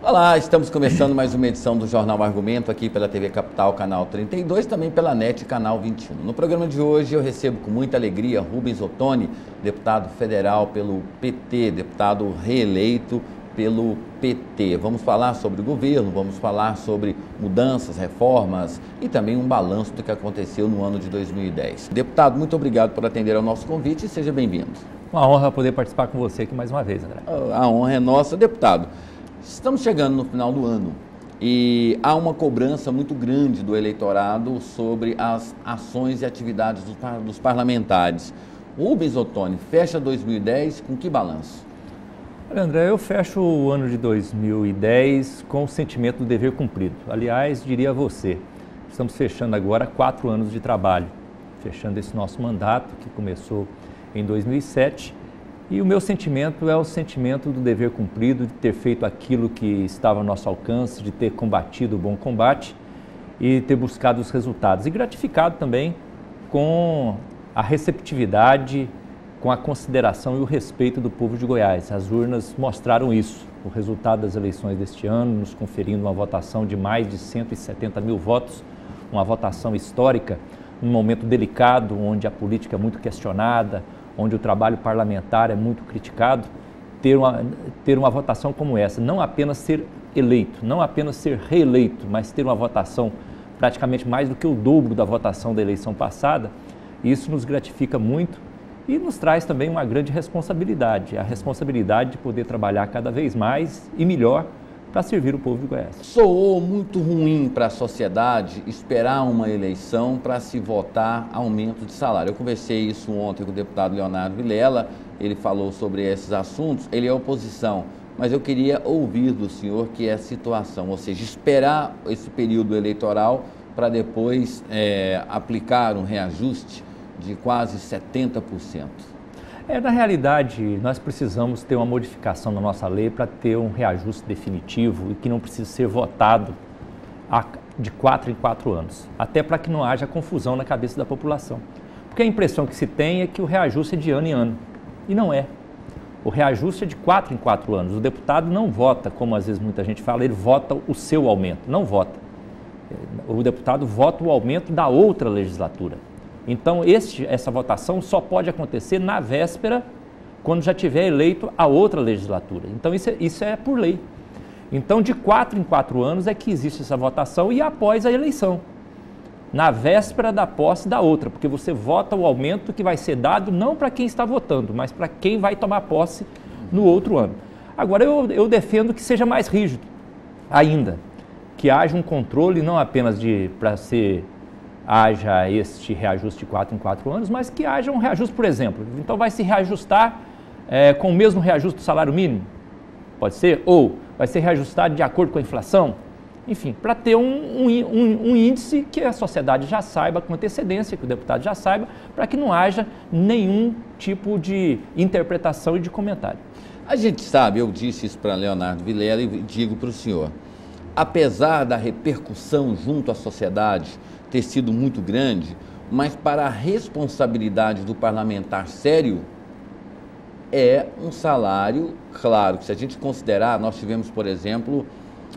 Olá, estamos começando mais uma edição do Jornal Argumento aqui pela TV Capital, canal 32, também pela NET, canal 21. No programa de hoje eu recebo com muita alegria Rubens Ottoni, deputado federal pelo PT, deputado reeleito pelo PT. Vamos falar sobre o governo, vamos falar sobre mudanças, reformas e também um balanço do que aconteceu no ano de 2010. Deputado, muito obrigado por atender ao nosso convite e seja bem-vindo. Uma honra poder participar com você aqui mais uma vez, André. A honra é nossa, deputado. Estamos chegando no final do ano e há uma cobrança muito grande do eleitorado sobre as ações e atividades dos parlamentares. Rubens Ottoni fecha 2010 com que balanço? Olha, André, eu fecho o ano de 2010 com o sentimento do dever cumprido. Aliás, diria a você, estamos fechando agora 4 anos de trabalho, fechando esse nosso mandato que começou em 2007. E o meu sentimento é o sentimento do dever cumprido, de ter feito aquilo que estava ao nosso alcance, de ter combatido o bom combate e ter buscado os resultados. E gratificado também com a receptividade, com a consideração e o respeito do povo de Goiás. As urnas mostraram isso. O resultado das eleições deste ano, nos conferindo uma votação de mais de 170 mil votos, uma votação histórica, num momento delicado, onde a política é muito questionada, onde o trabalho parlamentar é muito criticado, ter uma votação como essa, não apenas ser eleito, não apenas ser reeleito, mas ter uma votação praticamente mais do que o dobro da votação da eleição passada, isso nos gratifica muito e nos traz também uma grande responsabilidade, a responsabilidade de poder trabalhar cada vez mais e melhor para servir o povo de Goiás. Soou muito ruim para a sociedade esperar uma eleição para se votar aumento de salário. Eu conversei isso ontem com o deputado Leonardo Vilela, ele falou sobre esses assuntos, ele é oposição, mas eu queria ouvir do senhor que é a situação, ou seja, esperar esse período eleitoral para depois aplicar um reajuste de quase 70%. Na realidade, nós precisamos ter uma modificação na nossa lei para ter um reajuste definitivo e que não precise ser votado de 4 em 4 anos, até para que não haja confusão na cabeça da população. Porque a impressão que se tem é que o reajuste é de ano em ano, e não é. O reajuste é de 4 em 4 anos. O deputado não vota, como às vezes muita gente fala, ele vota o seu aumento, não vota. O deputado vota o aumento da outra legislatura. Então, essa votação só pode acontecer na véspera, quando já tiver eleito a outra legislatura. Então, isso é por lei. Então, de 4 em 4 anos é que existe essa votação e após a eleição, na véspera da posse da outra, porque você vota o aumento que vai ser dado não para quem está votando, mas para quem vai tomar posse no outro ano. Agora, eu defendo que seja mais rígido ainda, que haja um controle não apenas haja este reajuste de 4 em 4 anos, mas que haja um reajuste, por exemplo. Então vai se reajustar com o mesmo reajuste do salário mínimo? Pode ser? Ou vai ser reajustado de acordo com a inflação? Enfim, para ter um índice que a sociedade já saiba, com antecedência, que o deputado já saiba, para que não haja nenhum tipo de interpretação e de comentário. A gente sabe, eu disse isso para Leonardo Vilela e digo para o senhor, apesar da repercussão junto à sociedade ter sido muito grande, mas para a responsabilidade do parlamentar sério, é um salário, claro, que se a gente considerar, nós tivemos, por exemplo,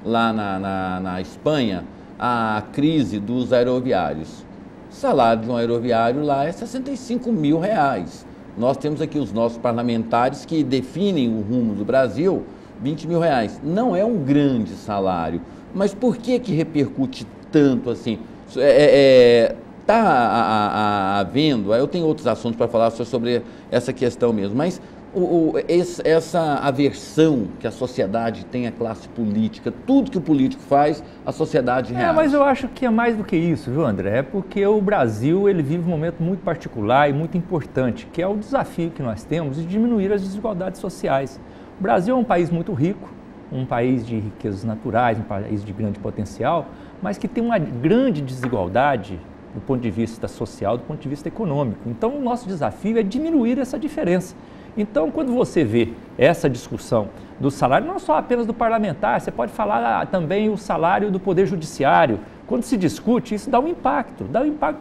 lá na Espanha, a crise dos aeroviários. O salário de um aeroviário lá é 65 mil reais. Nós temos aqui os nossos parlamentares que definem o rumo do Brasil, 20 mil reais. Não é um grande salário, mas por que repercute tanto assim? Está havendo, eu tenho outros assuntos para falar sobre essa questão mesmo, mas essa aversão que a sociedade tem à classe política, tudo que o político faz, a sociedade reage. Mas eu acho que é mais do que isso, viu, André? É porque o Brasil ele vive um momento muito particular e muito importante, que é o desafio que nós temos de diminuir as desigualdades sociais. O Brasil é um país muito rico, um país de riquezas naturais, um país de grande potencial, mas que tem uma grande desigualdade do ponto de vista social, do ponto de vista econômico. Então, o nosso desafio é diminuir essa diferença. Então, quando você vê essa discussão do salário, não só apenas do parlamentar, você pode falar também o salário do Poder Judiciário. Quando se discute, isso dá um impacto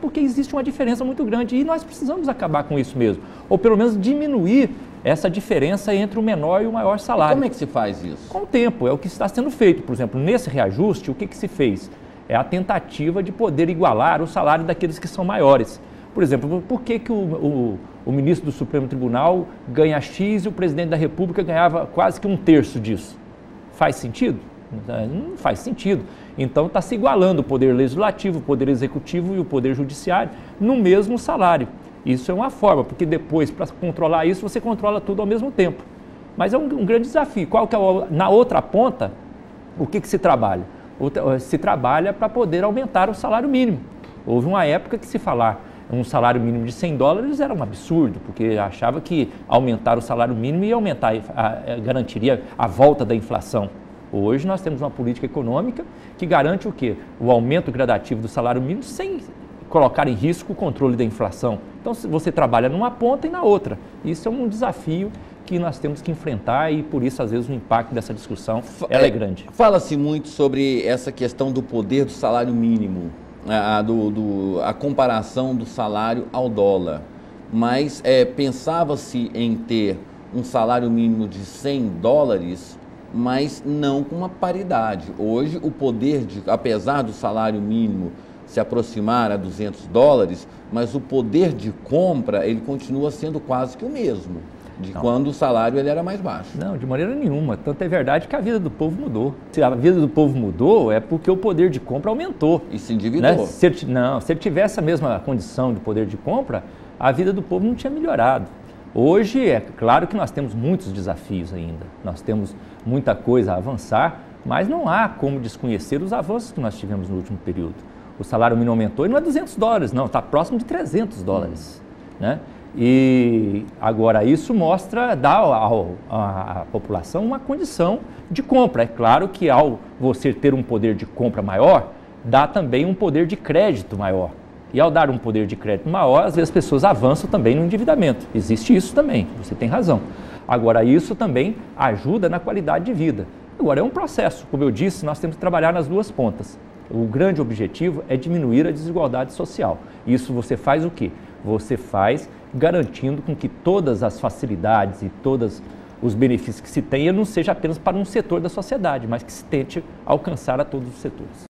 porque existe uma diferença muito grande e nós precisamos acabar com isso mesmo, ou pelo menos diminuir essa diferença entre o menor e o maior salário. E como é que se faz isso? Com o tempo, é o que está sendo feito. Por exemplo, nesse reajuste, o que se fez? É a tentativa de poder igualar o salário daqueles que são maiores. Por exemplo, por que o ministro do Supremo Tribunal ganha X e o presidente da República ganhava quase que um terço disso? Faz sentido? Não faz sentido. Então está se igualando o poder legislativo, o poder executivo e o poder judiciário no mesmo salário. Isso é uma forma, porque depois, para controlar isso, você controla tudo ao mesmo tempo. Mas é um grande desafio. Qual que é na outra ponta, o que se trabalha? Se trabalha para poder aumentar o salário mínimo. Houve uma época que se falar um salário mínimo de $100 era um absurdo, porque achava que aumentar o salário mínimo ia aumentar, garantiria a volta da inflação. Hoje nós temos uma política econômica que garante o quê? O aumento gradativo do salário mínimo sem colocar em risco o controle da inflação. Então você trabalha numa ponta e na outra. Isso é um desafio que nós temos que enfrentar e por isso às vezes o impacto dessa discussão é grande. Fala-se muito sobre essa questão do poder do salário mínimo, a comparação do salário ao dólar, mas pensava-se em ter um salário mínimo de $100, mas não com uma paridade. Hoje o poder apesar do salário mínimo se aproximar a $200, mas o poder de compra ele continua sendo quase que o mesmo quando o salário ele era mais baixo. Não, de maneira nenhuma. Tanto é verdade que a vida do povo mudou. Se a vida do povo mudou, é porque o poder de compra aumentou. E se endividou. Né? Se ele tivesse a mesma condição de poder de compra, a vida do povo não tinha melhorado. Hoje, é claro que nós temos muitos desafios ainda. Nós temos muita coisa a avançar, mas não há como desconhecer os avanços que nós tivemos no último período. O salário mínimo aumentou e não é $200, não, está próximo de $300. Né? E agora isso dá à população uma condição de compra. É claro que ao você ter um poder de compra maior, dá também um poder de crédito maior. E ao dar um poder de crédito maior, às vezes as pessoas avançam também no endividamento. Existe isso também, você tem razão. Agora isso também ajuda na qualidade de vida. Agora é um processo, como eu disse, nós temos que trabalhar nas duas pontas. O grande objetivo é diminuir a desigualdade social. Isso você faz o quê? Você faz garantindo com que todas as facilidades e todos os benefícios que se tenha não seja apenas para um setor da sociedade, mas que se tente alcançar a todos os setores.